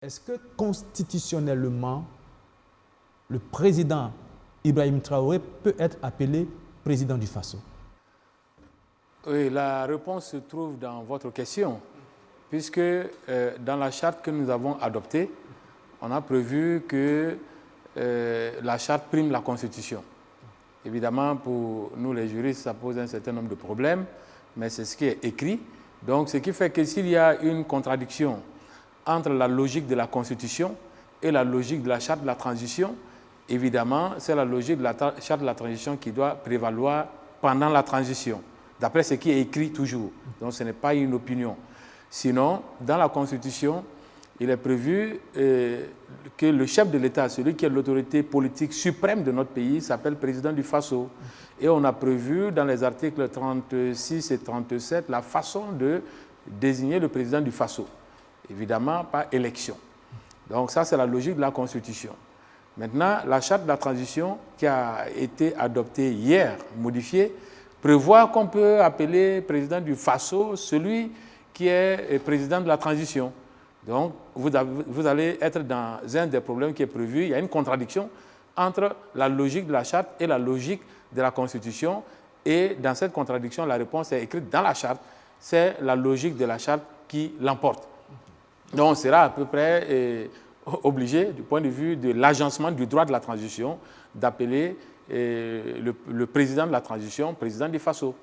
Est-ce que constitutionnellement, le président Ibrahim Traoré peut être appelé président du Faso? Oui, la réponse se trouve dans votre question, puisque dans la charte que nous avons adoptée, on a prévu que la charte prime la Constitution. Évidemment, pour nous les juristes, ça pose un certain nombre de problèmes, mais c'est ce qui est écrit. Donc, ce qui fait que s'il y a une contradiction entre la logique de la Constitution et la logique de la charte de la transition, évidemment, c'est la logique de la charte de la transition qui doit prévaloir pendant la transition, d'après ce qui est écrit toujours. Donc, ce n'est pas une opinion. Sinon, dans la Constitution, il est prévu que le chef de l'État, celui qui est l'autorité politique suprême de notre pays, s'appelle président du Faso. Et on a prévu dans les articles 36 et 37 la façon de désigner le président du Faso. Évidemment, par élection. Donc ça, c'est la logique de la Constitution. Maintenant, la charte de la transition qui a été adoptée hier, modifiée, prévoit qu'on peut appeler président du Faso celui qui est président de la transition. Donc, vous allez être dans un des problèmes qui est prévu. Il y a une contradiction entre la logique de la charte et la logique de la Constitution. Et dans cette contradiction, la réponse est écrite dans la charte. C'est la logique de la charte qui l'emporte. Donc, on sera à peu près obligé, du point de vue de l'agencement du droit de la transition, d'appeler le président de la transition président du Faso.